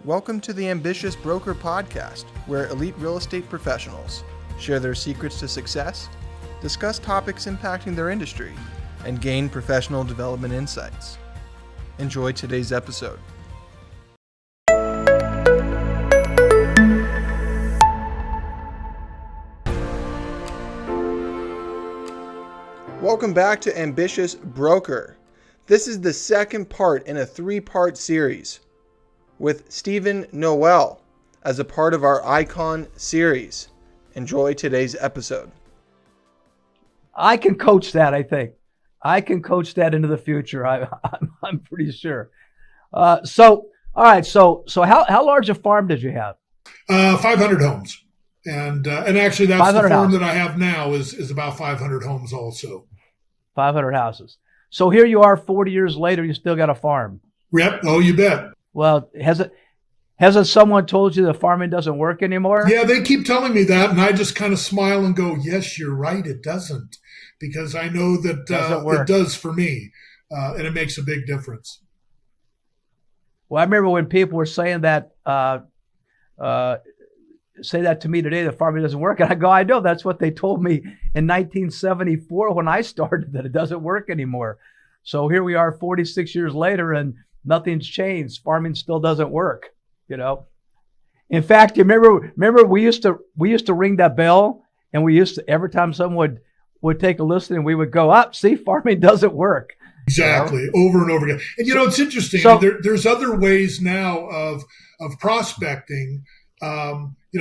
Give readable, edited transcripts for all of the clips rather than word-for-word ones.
Welcome to the Ambitious Broker Podcast, where elite real estate professionals share their secrets to success, discuss topics impacting their industry, and gain professional development insights. Enjoy today's episode. Welcome back to Ambitious Broker. This is the second part in a three-part series with Steven Noel as a part of our Icon series. Enjoy today's episode. I can coach that, I think. I can coach that into the future. I'm pretty sure. All right. So how large a farm did you have? 500 homes. And actually that's the farm houses. that I have now is about 500 homes also. 500 houses. So here you are 40 years later, you still got a farm. Yep. Oh, you bet. Well, hasn't someone told you the farming doesn't work anymore? Yeah, they keep telling me that, and I just kind of smile and go, yes, you're right, it doesn't. Because I know that it does for me, and it makes a big difference. Well, I remember when people were saying that, say that to me today, the farming doesn't work. And I go, I know, that's what they told me in 1974 when I started, that it doesn't work anymore. So here we are 46 years later and nothing's changed. Farming still doesn't work, you know. In fact, you remember we used to ring that bell, and we used to, every time someone would take a listen, and we would go up, see, farming doesn't work. Exactly, you know? Over and over again. And it's interesting. So, there's other ways now of prospecting,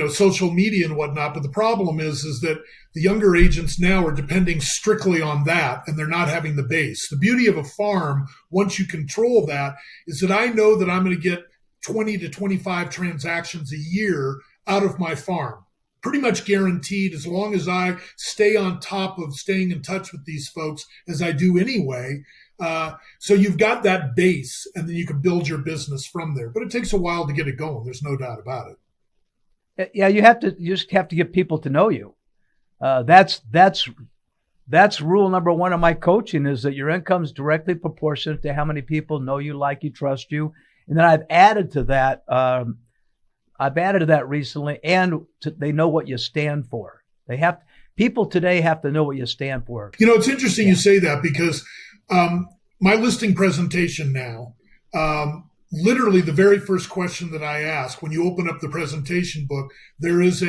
social media and whatnot. But the problem is that the younger agents now are depending strictly on that, and they're not having the base. The beauty of a farm, once you control that, is that I know that I'm going to get 20 to 25 transactions a year out of my farm. Pretty much guaranteed, as long as I stay on top of staying in touch with these folks, as I do anyway. So you've got that base, and then you can build your business from there. But it takes a while to get it going. There's no doubt about it. Yeah, you just have to get people to know you. That's rule number one of my coaching, is that your income is directly proportionate to how many people know you, like you, trust you. And then I've added to that recently, and they know what you stand for. People today have to know what you stand for. It's interesting you say that, because my listing presentation now, literally the very first question that I ask when you open up the presentation book, there is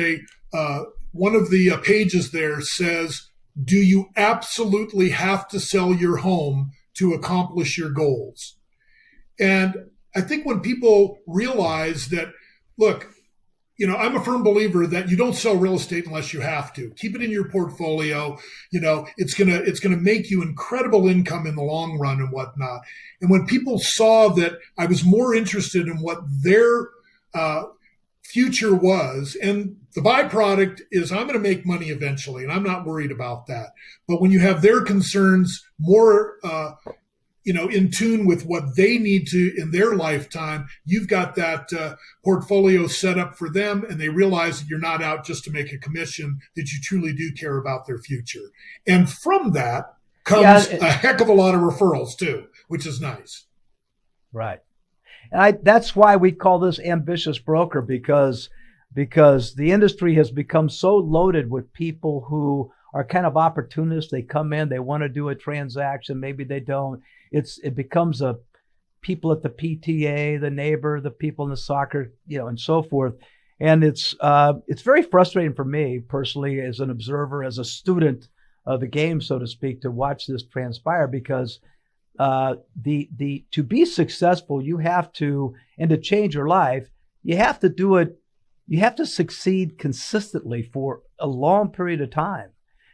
one of the pages there says, do you absolutely have to sell your home to accomplish your goals? And I think when people realize that, look, I'm a firm believer that you don't sell real estate unless you have to. Keep it in your portfolio. It's gonna make you incredible income in the long run and whatnot. And when people saw that I was more interested in what their future was, and the byproduct is I'm going to make money eventually, and I'm not worried about that. But when you have their concerns more in tune with what they need to in their lifetime, you've got that portfolio set up for them, and they realize that you're not out just to make a commission, that you truly do care about their future. And from that comes a heck of a lot of referrals too, which is nice. Right. And that's why we call this Ambitious Broker, because the industry has become so loaded with people who are kind of opportunists. They come in, they want to do a transaction, maybe they don't. It becomes people at the PTA, the neighbor, the people in the soccer, and so forth. And it's very frustrating for me personally, as an observer, as a student of the game, so to speak, to watch this transpire, because to be successful, you have to, and to change your life, you have to do it. You have to succeed consistently for a long period of time.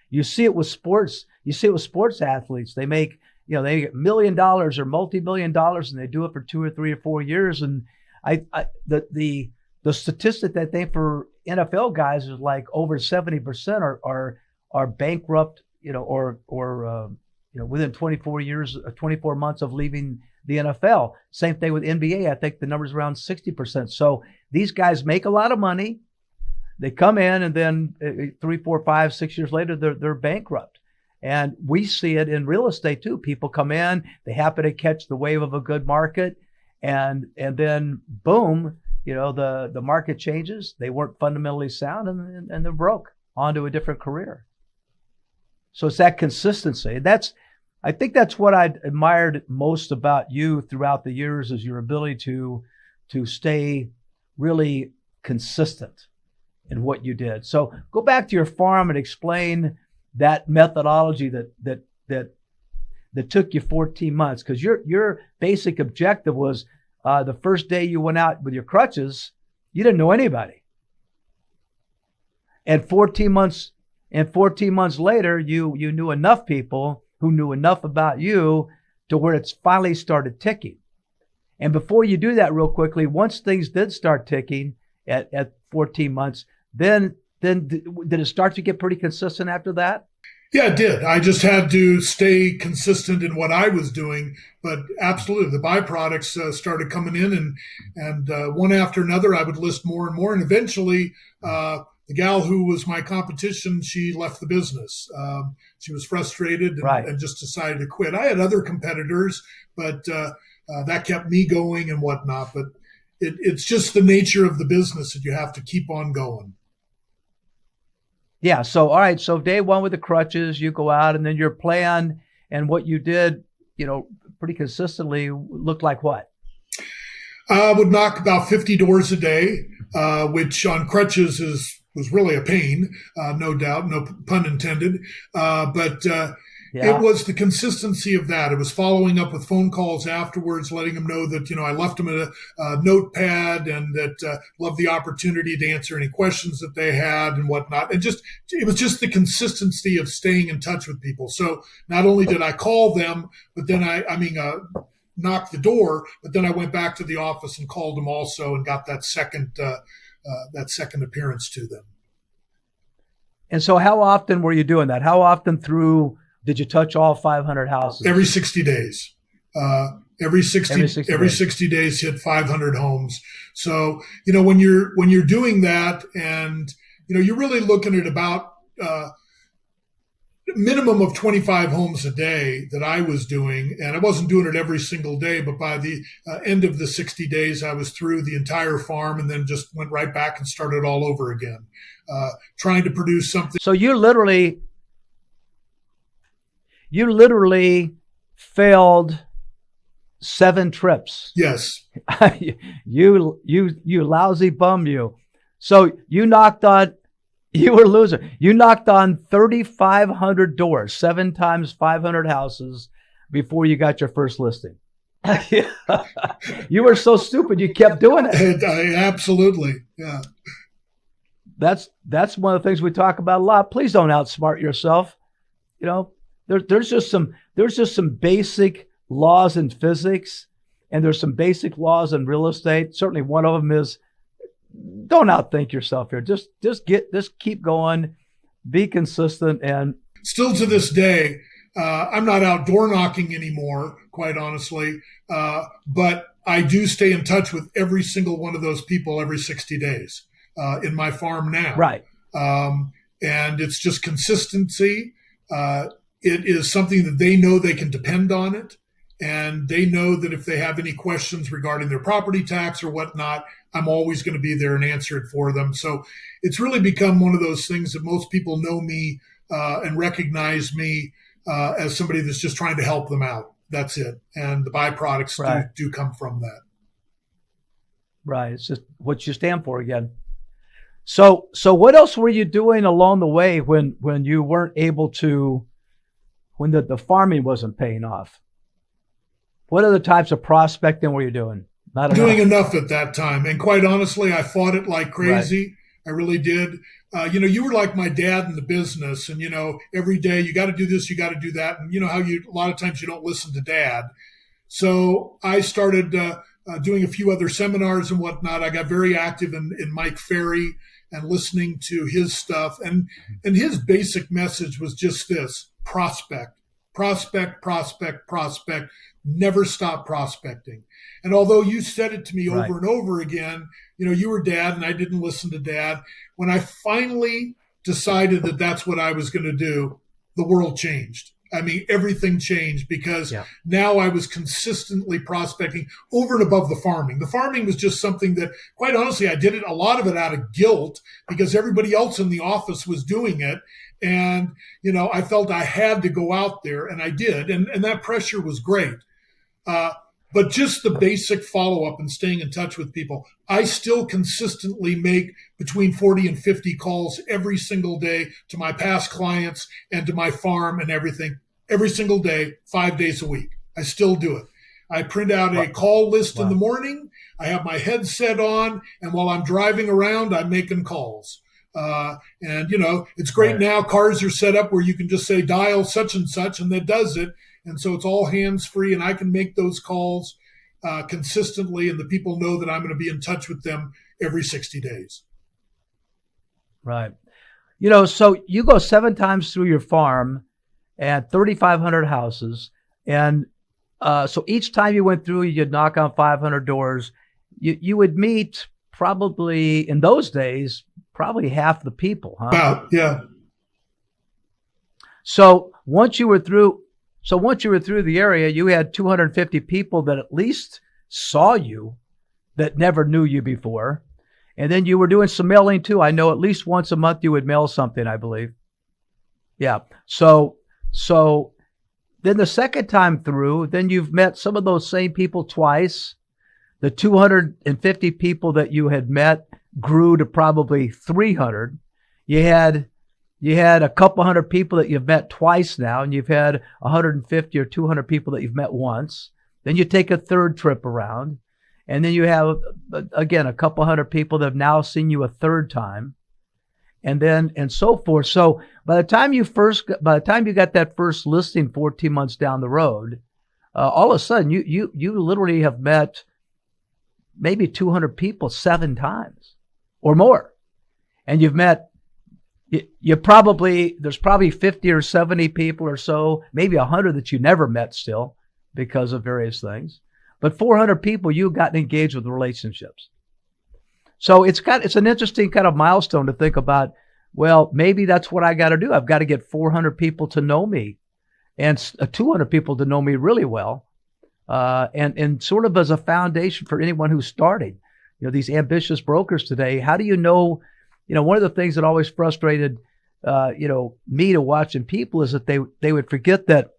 You see it with sports. You see it with sports athletes. They make, they get $1 million or multi-million dollars, and they do it for 2 or 3 or 4 years. And the statistic that they for NFL guys is like over 70% are bankrupt, or within 24 months of leaving the NFL. Same thing with NBA. I think the number's around 60%. So these guys make a lot of money. They come in, and then 3, 4, 5, 6 years later, they're bankrupt. And we see it in real estate too. People come in, they happen to catch the wave of a good market, and then boom, the market changes. They weren't fundamentally sound, and they're broke onto a different career. So it's that consistency. I think that's what I admired most about you throughout the years, is your ability to stay really consistent in what you did. So go back to your farm and explain that methodology that took you 14 months, because your basic objective was the first day you went out with your crutches, you didn't know anybody. And 14 months later, you knew enough people who knew enough about you to where it's finally started ticking. And before you do that real quickly, once things did start ticking at 14 months, then did it start to get pretty consistent after that? Yeah, it did. I just had to stay consistent in what I was doing. But absolutely, the byproducts started coming in, and one after another, I would list more and more. And eventually, the gal who was my competition, she left the business. She was frustrated and just decided to quit. I had other competitors, but that kept me going and whatnot. But it's just the nature of the business that you have to keep on going. Yeah. So, all right. So day one with the crutches, you go out, and then your plan and what you did, pretty consistently looked like what? I would knock about 50 doors a day, which on crutches was really a pain, no doubt, no pun intended. But It was the consistency of that. It was following up with phone calls afterwards, letting them know that, I left them a notepad, and that loved the opportunity to answer any questions that they had and whatnot. And it was just the consistency of staying in touch with people. So not only did I call them, but then knock the door, but then I went back to the office and called them also, and got that second appearance to them. And so how often were you doing that? How often did you touch all 500 houses? Every 60 days. Every 60 days hit 500 homes. So, when you're doing that, and, you're really looking at about minimum of 25 homes a day that I was doing. And I wasn't doing it every single day, but by the end of the 60 days, I was through the entire farm, and then just went right back and started all over again, trying to produce something. So you literally failed 7 trips. Yes. You lousy bum, you. So you were a loser. You knocked on 3,500 doors, 7 times 500 houses before you got your first listing. You were so stupid. You kept doing it. Absolutely. Yeah. That's one of the things we talk about a lot. Please don't outsmart yourself. There's just some basic laws in physics, and there's some basic laws in real estate. Certainly one of them is don't outthink yourself here. Just keep going, be consistent. And still to this day, I'm not out door knocking anymore, quite honestly. But I do stay in touch with every single one of those people every 60 days in my farm now. Right. And it's just consistency. It is something that they know they can depend on it. And they know that if they have any questions regarding their property tax or whatnot, I'm always going to be there and answer it for them. So it's really become one of those things that most people know me and recognize me as somebody that's just trying to help them out. That's it. And the byproducts do come from that. Right. It's just what you stand for again. So what else were you doing along the way when you weren't able to, when the farming wasn't paying off? What other types of prospecting were you doing? Not doing enough at that time. And quite honestly, I fought it like crazy. Right. I really did. You were like my dad in the business, and, every day you got to do this, you got to do that. And how a lot of times you don't listen to dad. So I started doing a few other seminars and whatnot. I got very active in Mike Ferry and listening to his stuff. And his basic message was just this: prospect, prospect, prospect, prospect. Never stop prospecting. And although you said it to me over and over again, you were dad and I didn't listen to dad. When I finally decided that that's what I was going to do, the world changed. I mean, everything changed because now I was consistently prospecting over and above the farming. The farming was just something that, quite honestly, I did a lot of it out of guilt because everybody else in the office was doing it. And, I felt I had to go out there, and I did. And that pressure was great. But just the basic follow-up and staying in touch with people, I still consistently make between 40 and 50 calls every single day to my past clients and to my farm and everything, every single day, 5 days a week. I still do it. I print out a call list in the morning. I have my headset on, and while I'm driving around, I'm making calls. It's great now. Cars are set up where you can just say dial such and such, and that does it. And so it's all hands-free, and I can make those calls consistently, and the people know that I'm going to be in touch with them every 60 days. Right. So you go 7 times through your farm and 3,500 houses. And so each time you went through, you'd knock on 500 doors. You would meet probably, in those days, probably half the people, huh? Wow, yeah. So once you were through the area, you had 250 people that at least saw you that never knew you before. And then you were doing some mailing too. I know at least once a month you would mail something, I believe. Yeah. So then the second time through, then you've met some of those same people twice. The 250 people that you had met grew to probably 300. You had a couple hundred people that you've met twice now, and you've had 150 or 200 people that you've met once. Then you take a third trip around, and then you have, again, a couple hundred people that have now seen you a third time, and so forth. So by the time you got that first listing 14 months down the road, all of a sudden you literally have met maybe 200 people 7 times or more, and you've met. There's probably 50 or 70 people or so, maybe 100 that you never met still because of various things. But 400 people you've gotten engaged with relationships. So it's an interesting kind of milestone to think about. Well, maybe that's what I got to do. I've got to get 400 people to know me and 200 people to know me really well. And sort of as a foundation for anyone who's starting, these ambitious brokers today, how do you know? One of the things that always frustrated, me to watching people is that they would forget that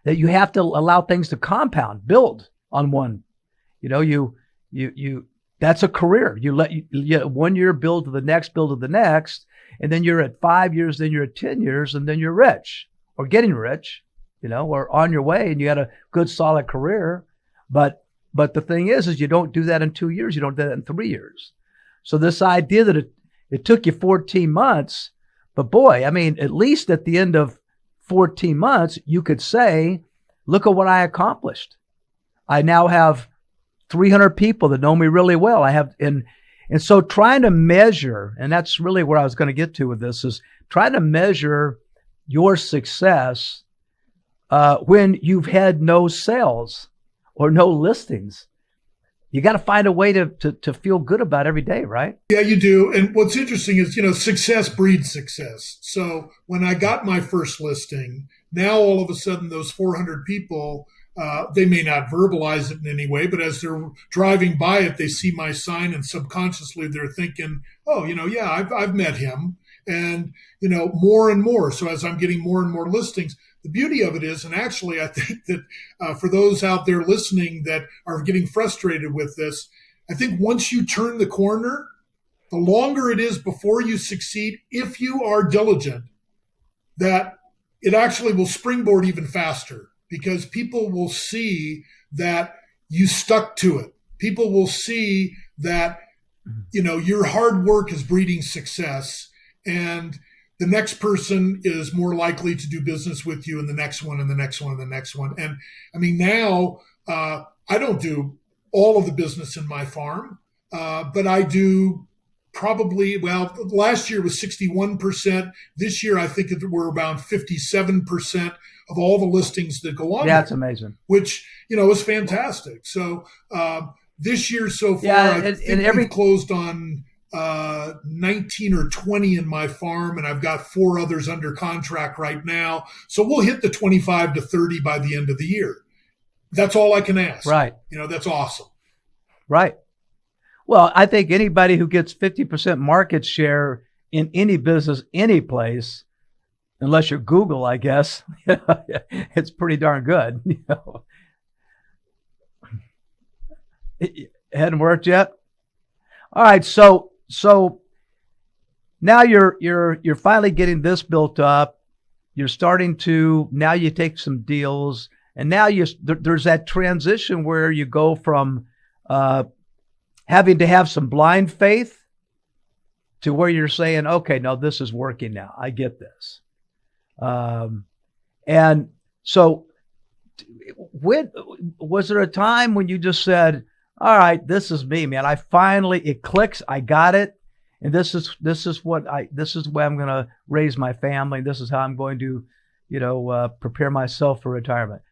you have to allow things to compound, build on one. That's a career. You let 1 year build to the next, and then you're at 5 years, then you're at 10 years, and then you're rich or getting rich, or on your way, and you had a good solid career. But the thing is you don't do that in 2 years. You don't do that in 3 years. So this idea that it took you 14 months, but boy, I mean, at least at the end of 14 months, you could say, look at what I accomplished. I now have 300 people that know me really well. And so trying to measure, and that's really where I was going to get to with this, is trying to measure your success when you've had no sales or no listings. You got to find a way to feel good about every day, right? Yeah, you do. And what's interesting is, success breeds success. So when I got my first listing, now all of a sudden those 400 people, they may not verbalize it in any way, but as they're driving by it, they see my sign, and subconsciously they're thinking, oh, I've met him, and, more and more. So as I'm getting more and more listings, the beauty of it is, and actually I think that for those out there listening that are getting frustrated with this, I think once you turn the corner, the longer it is before you succeed, if you are diligent, that it actually will springboard even faster, because people will see that you stuck to it. People will see that, your hard work is breeding success, and the next person is more likely to do business with you, and the next one, and the next one, and the next one. And I mean, now I don't do all of the business in my farm, but I do probably, last year was 61%. This year, I think we're around 57% of all the listings that go on. Yeah, that's amazing. Which, is fantastic. So this year so far, I think we've closed on 19 or 20 in my farm, and I've got 4 others under contract right now. So we'll hit the 25 to 30 by the end of the year. That's all I can ask. Right. That's awesome. Right. Well, I think anybody who gets 50% market share in any business, any place, unless you're Google, I guess, it's pretty darn good. It hadn't worked yet. All right, so now you're finally getting this built up. You're starting to, now you take some deals, and now there's that transition where you go from having to have some blind faith to where you're saying, okay, no, this is working now. I get this. And so was there a time when you just said, all right, this is me, man. It clicks. I got it. And this is the way I'm going to raise my family. This is how I'm going to, prepare myself for retirement.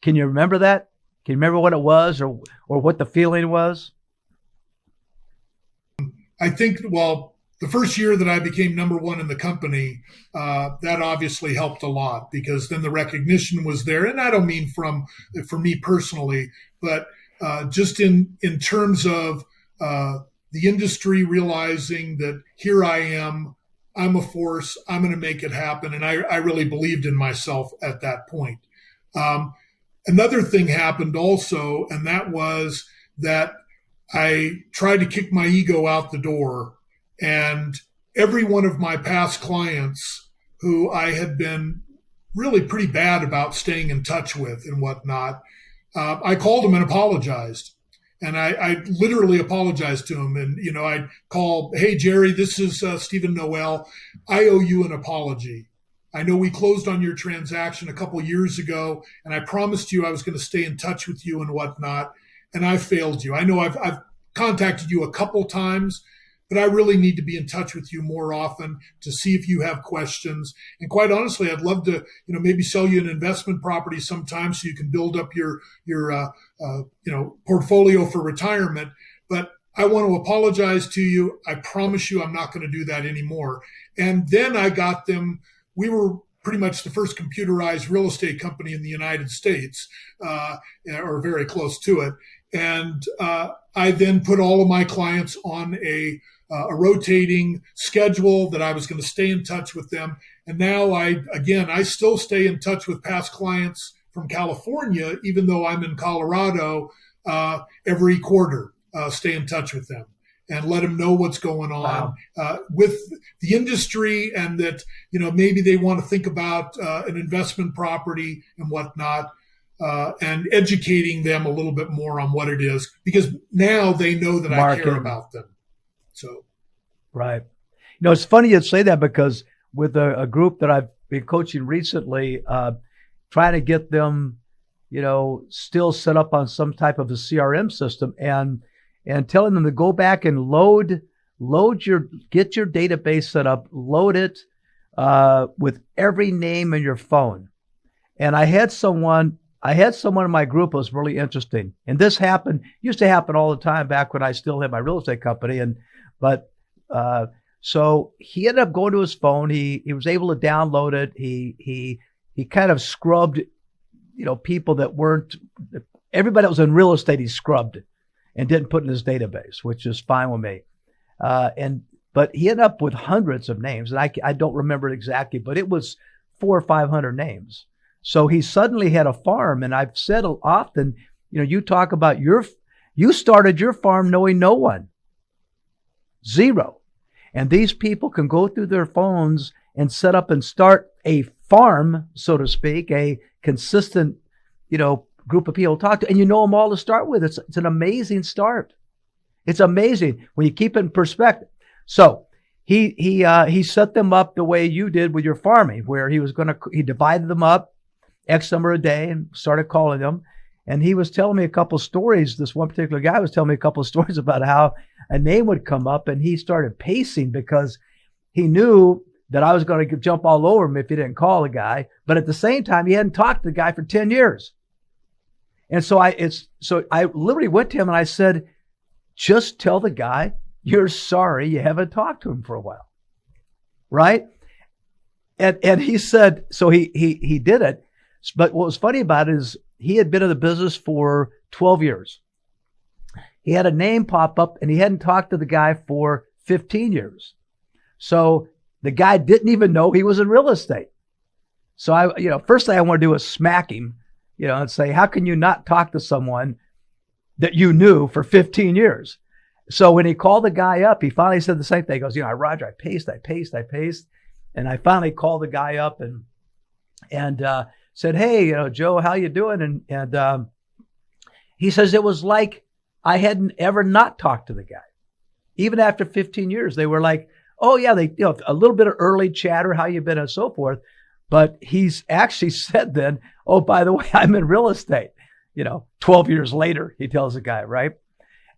Can you remember that? Can you remember what it was or what the feeling was? I think, the first year that I became number 1 in the company, that obviously helped a lot, because then the recognition was there. And I don't mean for me personally, but just in terms of the industry realizing that here I am, I'm a force, I'm going to make it happen. And I really believed in myself at that point. Another thing happened also, and that was that I tried to kick my ego out the door. And every one of my past clients who I had been really pretty bad about staying in touch with and whatnot, I called them and apologized. And I literally apologized to them. And, I'd call, hey, Jerry, this is Steven Noel. I owe you an apology. I know we closed on your transaction a couple of years ago, and I promised you I was going to stay in touch with you and whatnot. And I failed you. I know I've contacted you a couple times, but I really need to be in touch with you more often to see if you have questions. And quite honestly, I'd love to, maybe sell you an investment property sometime so you can build up your portfolio for retirement. But I want to apologize to you. I promise you I'm not going to do that anymore. And then I got them. We were pretty much the first computerized real estate company in the United States, or very close to it. And I then put all of my clients on a rotating schedule that I was going to stay in touch with them. And now I still stay in touch with past clients from California, even though I'm in Colorado, every quarter, stay in touch with them and let them know what's going on with the industry, and that, maybe they want to think about an investment property and whatnot. And educating them a little bit more on what it is, because now they know that I care about them. So, right. It's funny you'd say that, because with a group that I've been coaching recently, trying to get them, still set up on some type of a CRM system, and telling them to go back and get your database set up, load it with every name in your phone. And I had someone in my group who was really interesting. And this used to happen all the time back when I still had my real estate company. So he ended up going to his phone. He was able to download it. He kind of scrubbed, people that weren't, everybody that was in real estate, he scrubbed and didn't put in his database, which is fine with me. But he ended up with hundreds of names. And I don't remember it exactly, but it was 400 or 500 names. So he suddenly had a farm. And I've said often, you talk about you started your farm knowing no one. Zero. And these people can go through their phones and set up and start a farm, so to speak, a consistent, group of people to talk to, and them all to start with. It's an amazing start. It's amazing when you keep it in perspective. So he set them up the way you did with your farming, where he divided them up X number a day and started calling them. And he was telling me a couple stories. This one particular guy was telling me a couple of stories about how a name would come up, and he started pacing because he knew that I was going to jump all over him if he didn't call the guy. But at the same time, he hadn't talked to the guy for 10 years. And so I literally went to him and I said, just tell the guy you're sorry you haven't talked to him for a while. Right? And he said, so he did it. But what was funny about it is he had been in the business for 12 years. He had a name pop up and he hadn't talked to the guy for 15 years. So the guy didn't even know he was in real estate. So first thing I want to do is smack him, and say, how can you not talk to someone that you knew for 15 years? So when he called the guy up, he finally said the same thing. He goes, Roger, I paced. And I finally called the guy up and said, hey, Joe, how you doing? And he says, it was like I hadn't ever not talked to the guy. Even after 15 years, they were like, oh yeah, they, a little bit of early chatter, how you been and so forth. But he's actually said then, oh, by the way, I'm in real estate. 12 years later, he tells the guy, right?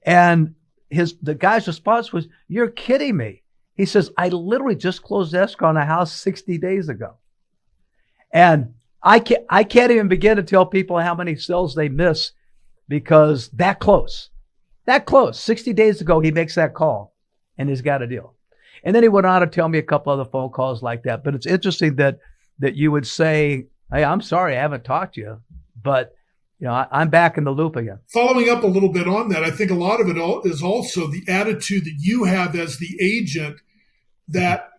And the guy's response was, you're kidding me. He says, I literally just closed escrow on a house 60 days ago. And I can't even begin to tell people how many sales they miss because that close, 60 days ago, he makes that call and he's got a deal. And then he went on to tell me a couple other phone calls like that. But it's interesting that you would say, hey, I'm sorry, I haven't talked to you, but I'm back in the loop again. Following up a little bit on that, I think a lot of it is also the attitude that you have as the agent that,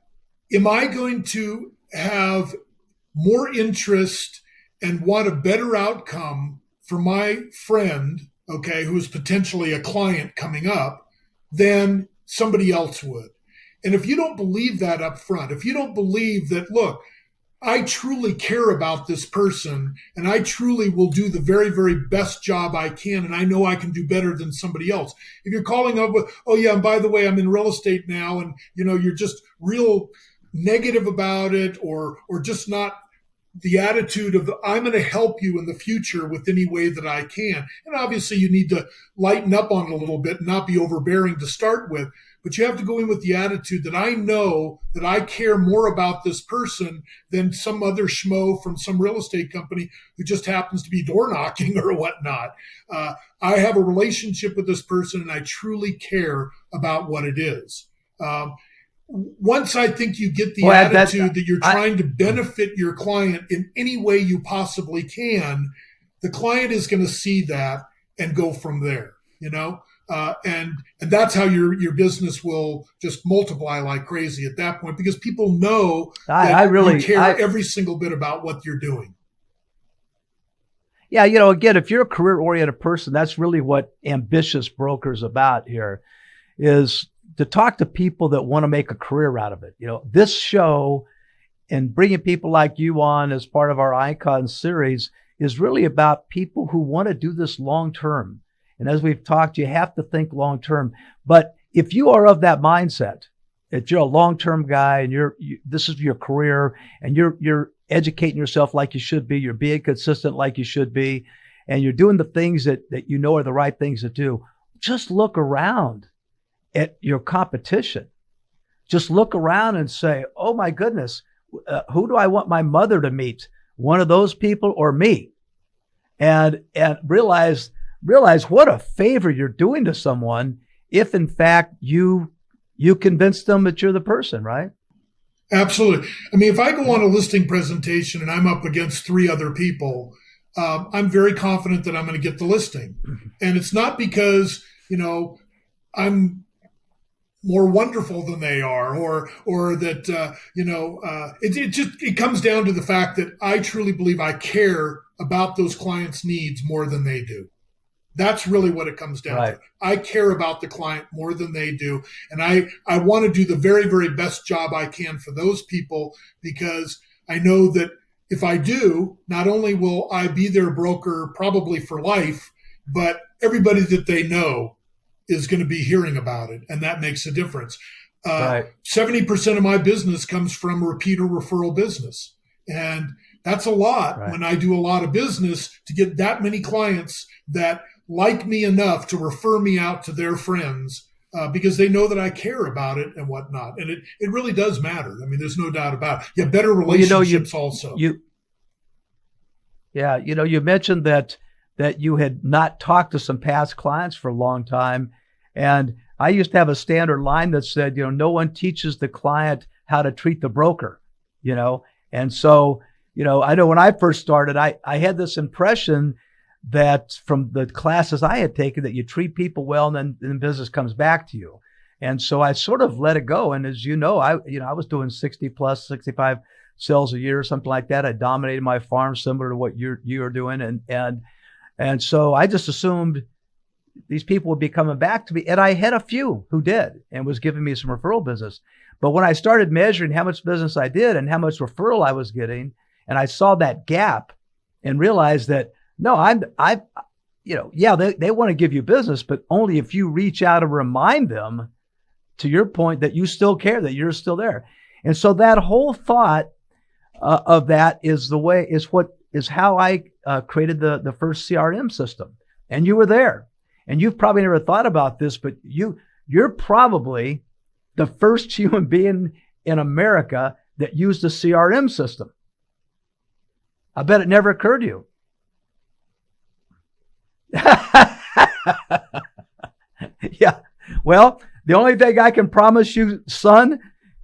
am I going to have more interest and want a better outcome for my friend, okay, who is potentially a client coming up, than somebody else would? And if you don't believe that up front, if you don't believe that, look, I truly care about this person and I truly will do the very, very best job I can, and I know I can do better than somebody else. If you're calling up with, oh yeah, and by the way, I'm in real estate now, and you're just real negative about it, or just not the attitude of I'm going to help you in the future with any way that I can. And obviously you need to lighten up on it a little bit and not be overbearing to start with. But you have to go in with the attitude that I know that I care more about this person than some other schmo from some real estate company who just happens to be door knocking or whatnot. I have a relationship with this person and I truly care about what it is. Once I think you get the attitude that you're trying to benefit your client in any way you possibly can, the client is going to see that and go from there, and that's how your business will just multiply like crazy at that point, because people know that you care every single bit about what you're doing. Yeah, again, if you're a career-oriented person, that's really what Ambitious Broker's about here, is to talk to people that want to make a career out of it. This show and bringing people like you on as part of our Icon series is really about people who want to do this long-term. And as we've talked, you have to think long-term. But if you are of that mindset, that you're a long-term guy and this is your career and you're educating yourself like you should be, you're being consistent like you should be, and you're doing the things that are the right things to do, just look around at your competition. Just look around and say, oh my goodness, who do I want my mother to meet? One of those people or me? And realize what a favor you're doing to someone if in fact you convince them that you're the person, right? Absolutely. I mean, if I go on a listing presentation and I'm up against 3 other people, I'm very confident that I'm going to get the listing. And it's not because, I'm more wonderful than they are, or that, it comes down to the fact that I truly believe I care about those clients' needs more than they do. That's really what it comes down to. I care about the client more than they do. And I want to do the very, very best job I can for those people, because I know that if I do, not only will I be their broker probably for life, but everybody that they know is going to be hearing about it. And that makes a difference. 70% of my business comes from repeat or referral business. And that's a lot when I do a lot of business to get that many clients that like me enough to refer me out to their friends because they know that I care about it and whatnot. And it really does matter. I mean, there's no doubt about it. You have better relationships also. You mentioned that you had not talked to some past clients for a long time. And I used to have a standard line that said, no one teaches the client how to treat the broker, And so, I know when I first started, I had this impression that from the classes I had taken that you treat people well and then business comes back to you. And so I sort of let it go. And as I was doing 60 plus 65 sales a year, something like that. I dominated my farm similar to what you're doing. And so I just assumed these people would be coming back to me. And I had a few who did and was giving me some referral business. But when I started measuring how much business I did and how much referral I was getting, and I saw that gap and realized that, no, they want to give you business, but only if you reach out and remind them, to your point, that you still care, that you're still there. And so that whole thought of that is how I created the first CRM system. And you were there. And you've probably never thought about this, but you're probably the first human being in America that used a CRM system. I bet it never occurred to you. Yeah. Well, the only thing I can promise you, son,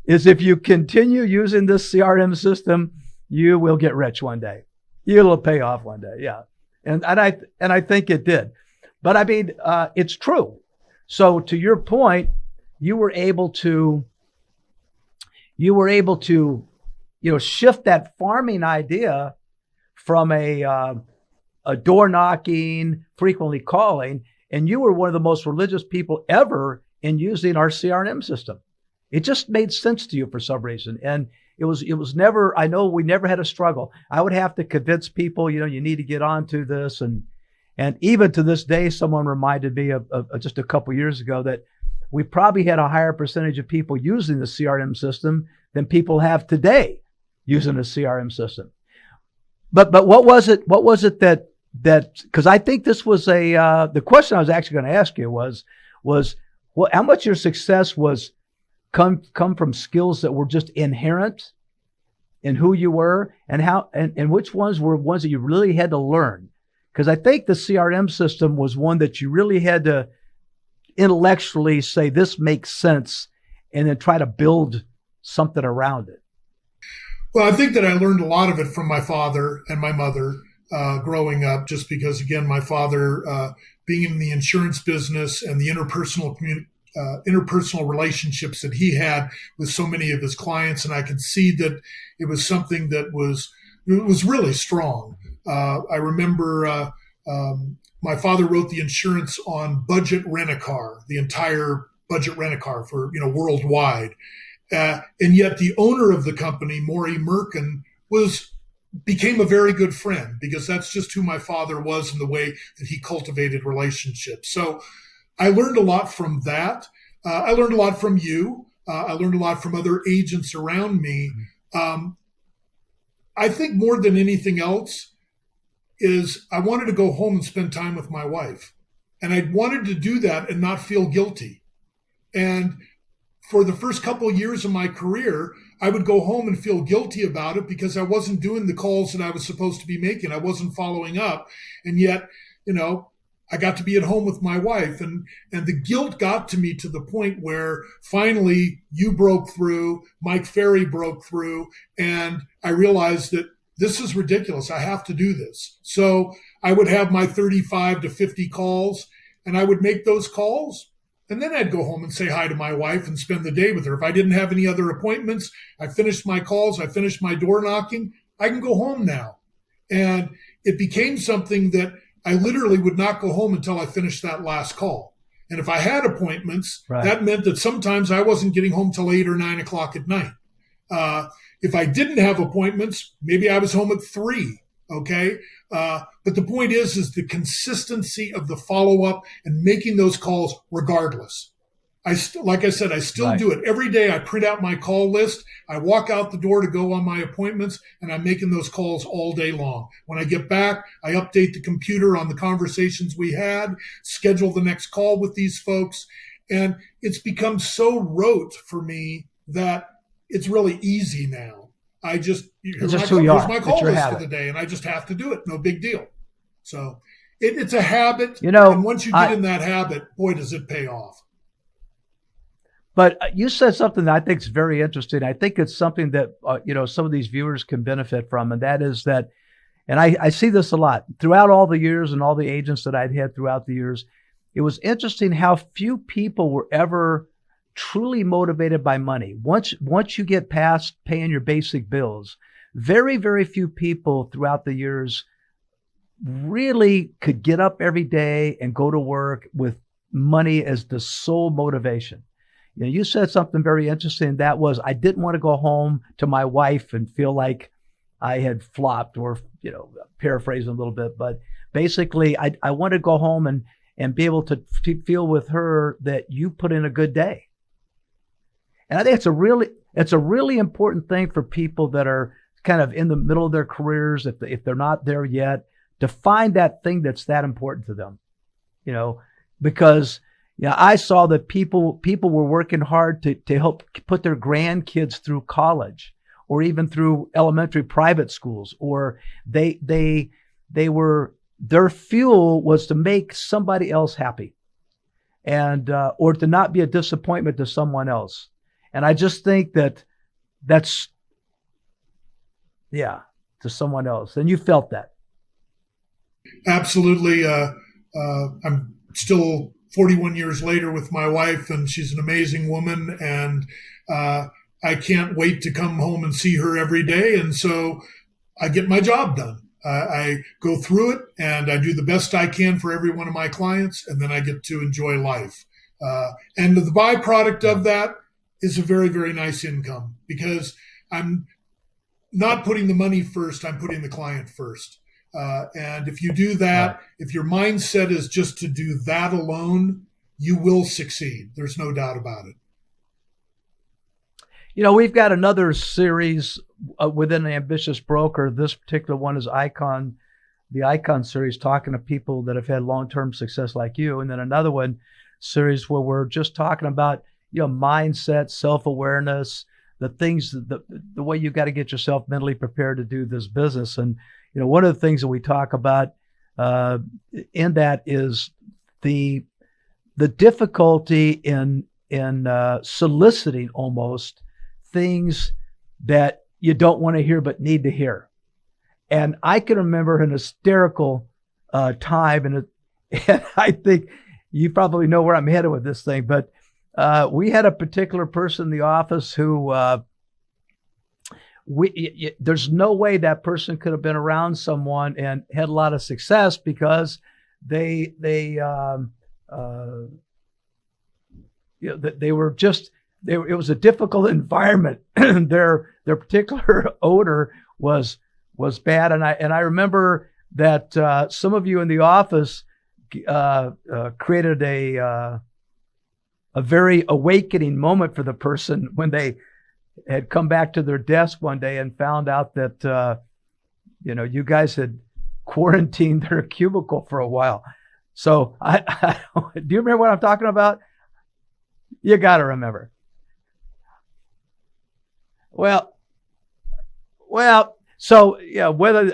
is if you continue using this CRM system, you will get rich one day. It'll pay off one day. Yeah. And I think it did. But I mean, it's true. So to your point, you were able to, shift that farming idea from a door knocking, frequently calling, and you were one of the most religious people ever in using our CRM system. It just made sense to you for some reason. And it was never, I know we never had a struggle. I would have to convince people, you need to get onto this. And even to this day, someone reminded me of just a couple years ago that we probably had a higher percentage of people using the CRM system than people have today using a CRM system. But what was it that, because I think this was the question I was actually going to ask you was how much of your success was come from skills that were just inherent in who you were, and which ones were ones that you really had to learn? Because I think the CRM system was one that you really had to intellectually say, this makes sense, and then try to build something around it. Well, I think that I learned a lot of it from my father and my mother growing up, just because, again, my father being in the insurance business and the interpersonal relationships that he had with so many of his clients. And I could see that it was something that was really strong. I remember my father wrote the insurance on budget rent-a-car, the entire budget rent-a-car for, worldwide. And yet the owner of the company, Maury Merkin, became a very good friend, because that's just who my father was and the way that he cultivated relationships. So I learned a lot from that. I learned a lot from you. I learned a lot from other agents around me. I think more than anything else is I wanted to go home and spend time with my wife. And I wanted to do that and not feel guilty. And for the first couple of years of my career, I would go home and feel guilty about it because I wasn't doing the calls that I was supposed to be making. I wasn't following up. And yet, I got to be at home with my wife, and the guilt got to me to the point where finally you broke through, Mike Ferry broke through, and I realized that this is ridiculous. I have to do this. So I would have my 35 to 50 calls, and I would make those calls, and then I'd go home and say hi to my wife and spend the day with her. If I didn't have any other appointments, I finished my calls, I finished my door knocking, I can go home now. And it became something that I literally would not go home until I finished that last call. And if I had appointments, right, that meant that sometimes I wasn't getting home till 8 or 9 o'clock at night. If I didn't have appointments, maybe I was home at 3. Okay. But the point is the consistency of the follow-up and making those calls regardless. Like I said, I still right. do it. Every day I print out my call list. I walk out the door to go on my appointments, and I'm making those calls all day long. When I get back, I update the computer on the conversations we had, schedule the next call with these folks. And it's become so rote for me that it's really easy now. Here's my call list for the day, and I just have to do it. No big deal. So it's a habit. And once you get in that habit, boy, does it pay off. But you said something that I think is very interesting. I think it's something that, some of these viewers can benefit from. And that is that, and I see this a lot throughout all the years and all the agents that I'd had throughout the years. It was interesting how few people were ever truly motivated by money. Once you get past paying your basic bills, very, very few people throughout the years really could get up every day and go to work with money as the sole motivation. You said something very interesting. That was, I didn't want to go home to my wife and feel like I had flopped, or, paraphrasing a little bit, but basically I want to go home and be able to feel with her that you put in a good day. And I think it's a really important thing for people that are kind of in the middle of their careers, if they're not there yet, to find that thing that's that important to them, because I saw that people were working hard to help put their grandkids through college, or even through elementary private schools, or their fuel was to make somebody else happy, and or to not be a disappointment to someone else. And I just think that's to someone else. And you felt that. Absolutely. I'm still 41 years later with my wife, and she's an amazing woman, and I can't wait to come home and see her every day. And so I get my job done. I go through it and I do the best I can for every one of my clients, and then I get to enjoy life. And the byproduct of that is a very, very nice income, because I'm not putting the money first, I'm putting the client first. And if you do that, if your mindset is just to do that alone, you will succeed. There's no doubt about it. We've got another series within the Ambitious Broker. This particular one is the Icon series, talking to people that have had long-term success like you. And then another one series where we're just talking about, mindset, self-awareness, the things, the way you got to get yourself mentally prepared to do this business. And, one of the things that we talk about in that is the difficulty in soliciting almost things that you don't want to hear but need to hear. And I can remember an hysterical time, and I think you probably know where I'm headed with this thing, but we had a particular person in the office who there's no way that person could have been around someone and had a lot of success, because they were just, it was a difficult environment. Their particular odor was bad. And I remember that some of you in the office created a very awakening moment for the person when they had come back to their desk one day and found out that, you guys had quarantined their cubicle for a while. So do you remember what I'm talking about? You got to remember. Well, so whether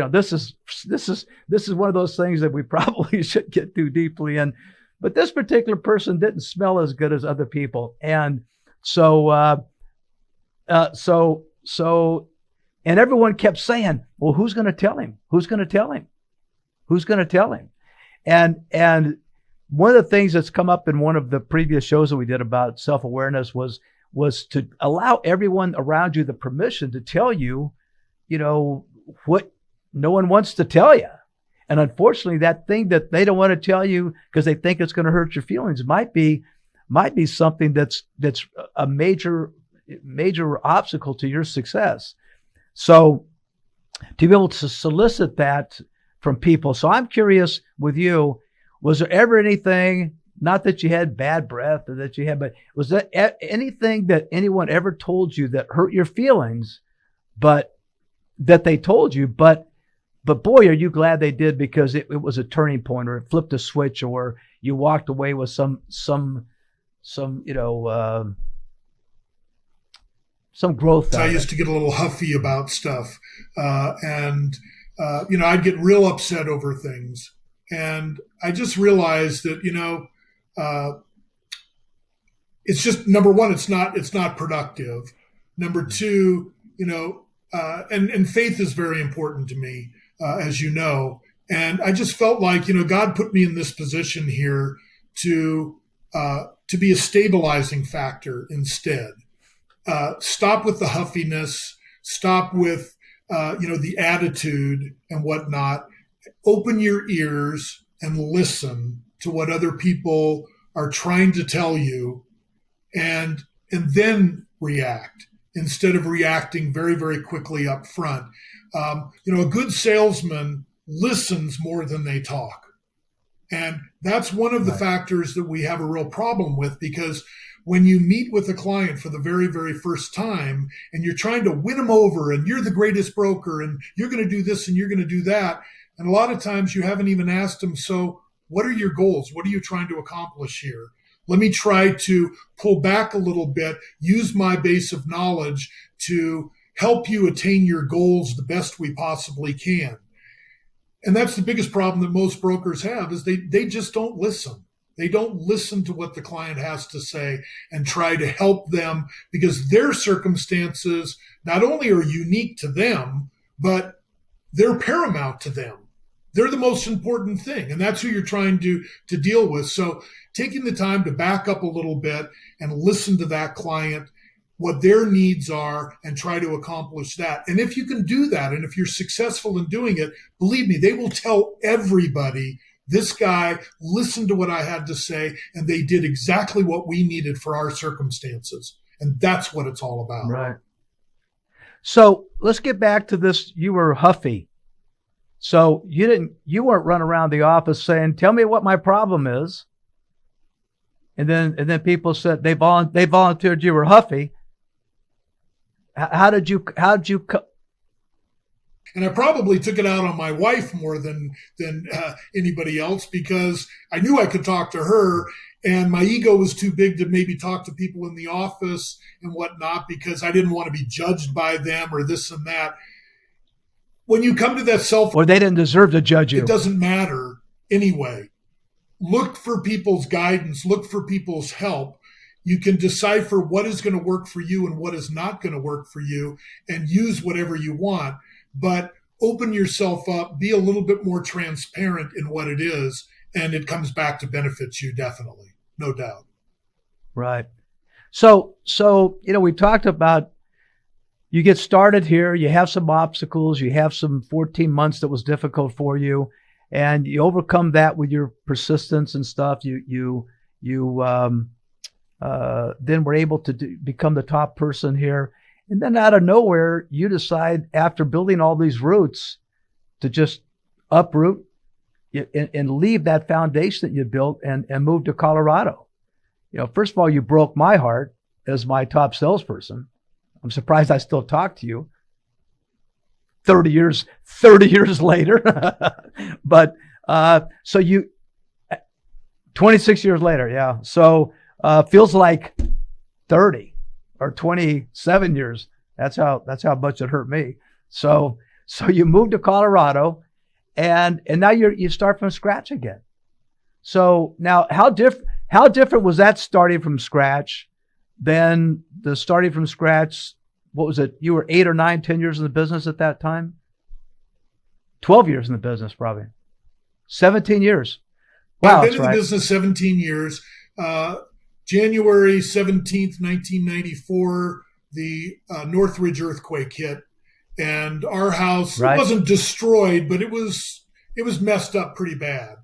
this is one of those things that we probably should get too deeply in, but this particular person didn't smell as good as other people, and so and everyone kept saying, "Well, who's going to tell him? Who's going to tell him? Who's going to tell him?" And one of the things that's come up in one of the previous shows that we did about self-awareness was to allow everyone around you the permission to tell you, what no one wants to tell you. And unfortunately, that thing that they don't want to tell you because they think it's going to hurt your feelings might be something that's a major obstacle to your success. So to be able to solicit that from people. So I'm curious with you, was there ever anything, not that you had bad breath or that you had, but was there anything that anyone ever told you that hurt your feelings, but that they told you, but boy, are you glad they did, because it was a turning point, or it flipped a switch, or you walked away with some growth. I used to get a little huffy about stuff, and I'd get real upset over things, and I just realized that it's just, number one, it's not productive. Number two, and faith is very important to me, as you know. And I just felt like, God put me in this position here to be a stabilizing factor instead. Stop with the huffiness, stop with, the attitude and whatnot. Open your ears and listen to what other people are trying to tell you, and then react instead of reacting very, very quickly up front. A good salesman listens more than they talk. And that's one of the factors that we have a real problem with, because when you meet with a client for the very, very first time and you're trying to win them over and you're the greatest broker and you're going to do this and you're going to do that, and a lot of times you haven't even asked them, so what are your goals? What are you trying to accomplish here? Let me try to pull back a little bit, use my base of knowledge to help you attain your goals the best we possibly can. And that's the biggest problem that most brokers have, is they just don't listen. They don't listen to what the client has to say and try to help them, because their circumstances not only are unique to them, but they're paramount to them. They're the most important thing, and that's who you're trying to deal with. So taking the time to back up a little bit and listen to that client, what their needs are, and try to accomplish that. And if you can do that, and if you're successful in doing it, believe me, they will tell everybody, this guy listened to what I had to say, and they did exactly what we needed for our circumstances. And that's what it's all about. Right. So let's get back to this. You were huffy. So you weren't running around the office saying, tell me what my problem is. And then people said they volunteered you were huffy. How did you And I probably took it out on my wife more than anybody else, because I knew I could talk to her, and my ego was too big to maybe talk to people in the office and whatnot, because I didn't want to be judged by them or this and that. When you come to that or they didn't deserve to judge you. It doesn't matter anyway. Look for people's guidance. Look for people's help. You can decipher what is going to work for you and what is not going to work for you, and use whatever you want. But open yourself up, be a little bit more transparent in what it is, and it comes back to benefits you, definitely. No doubt. Right. So, we talked about, you get started here, you have some obstacles, you have some 14 months that was difficult for you, and you overcome that with your persistence and stuff. You then were able to become the top person here. And then out of nowhere, you decide, after building all these roots, to just uproot and leave that foundation that you built and move to Colorado. First of all, you broke my heart as my top salesperson. I'm surprised I still talk to you 30 years later. But so you 26 years later, yeah. So feels like 30 or 27 years. That's how much it hurt me. So you moved to Colorado, and now you start from scratch again. So now how different was that, starting from scratch, than the starting from scratch? What was it? You were 8 or 9, 10 years in the business at that time? 12 years in the business, probably. 17 years. Wow, I've been in the business 17 years. January 17th, 1994, the Northridge earthquake hit, and our house wasn't destroyed, but it was messed up pretty bad.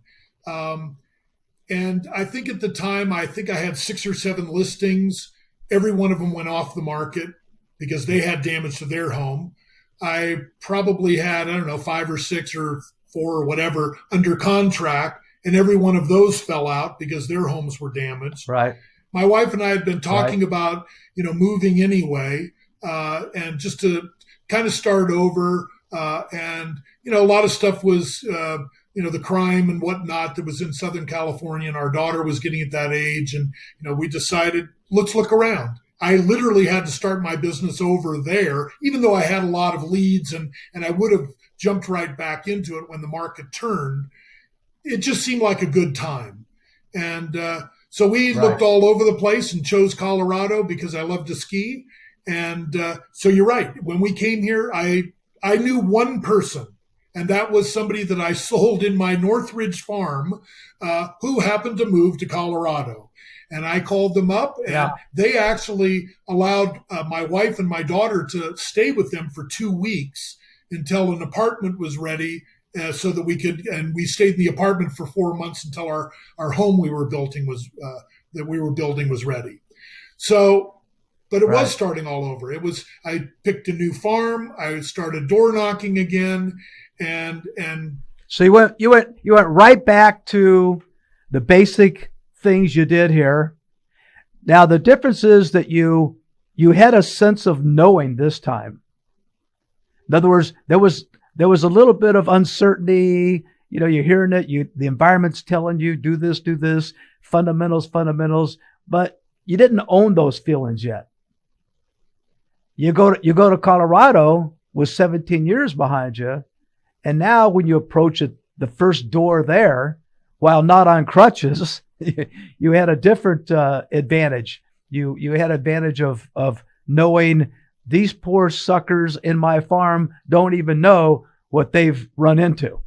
And I think at the time, I had 6 or 7 listings. Every one of them went off the market because they had damage to their home. I probably had, 5 or 6 or 4 or whatever under contract, and every one of those fell out because their homes were damaged. Right. My wife and I had been talking about, moving anyway, and just to kind of start over. And, a lot of stuff was, the crime and whatnot that was in Southern California, and our daughter was getting at that age. And, we decided, let's look around. I literally had to start my business over there, even though I had a lot of leads, and I would have jumped right back into it when the market turned. It just seemed like a good time. And So we Right. looked all over the place and chose Colorado because I love to ski. And so you're right. When we came here, I knew one person, and that was somebody that I sold in my Northridge farm who happened to move to Colorado. And I called them up, and they actually allowed my wife and my daughter to stay with them for 2 weeks until an apartment was ready, so that we could. And we stayed in the apartment for 4 months until our home we were building was ready. So, but it was starting all over. I picked a new farm. I started door knocking again, and So you went right back to the basic things you did here. Now the difference is that you had a sense of knowing this time. In other words, there was a little bit of uncertainty. You know, you're hearing it. The environment's telling you do this, fundamentals, but you didn't own those feelings yet. You go to Colorado with 17 years behind you, and now when you approach it, the first door there, while not on crutches, you had a different advantage. You had advantage of knowing these poor suckers in my farm don't even know what they've run into.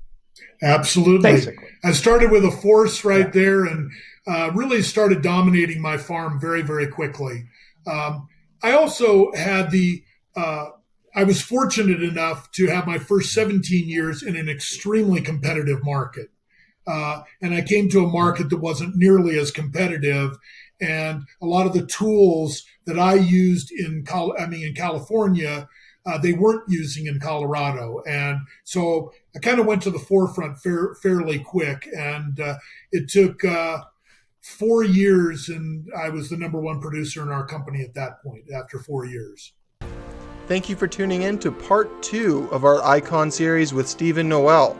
Absolutely. Basically. I started with a force there, and really started dominating my farm very, very quickly. I also had I was fortunate enough to have my first 17 years in an extremely competitive market. And I came to a market that wasn't nearly as competitive. And a lot of the tools that I used in California, they weren't using in Colorado. And so I kind of went to the forefront fairly quick. And it took 4 years, and I was the number one producer in our company at that point after 4 years. Thank you for tuning in to part 2 of our Icon series with Steven Noel.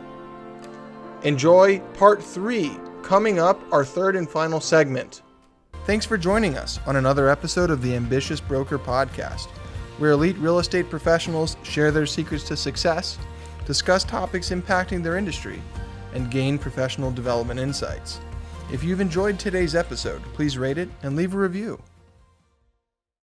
Enjoy part 3, coming up, our third and final segment. Thanks for joining us on another episode of the Ambitious Broker Podcast, where elite real estate professionals share their secrets to success, discuss topics impacting their industry, and gain professional development insights. If you've enjoyed today's episode, please rate it and leave a review.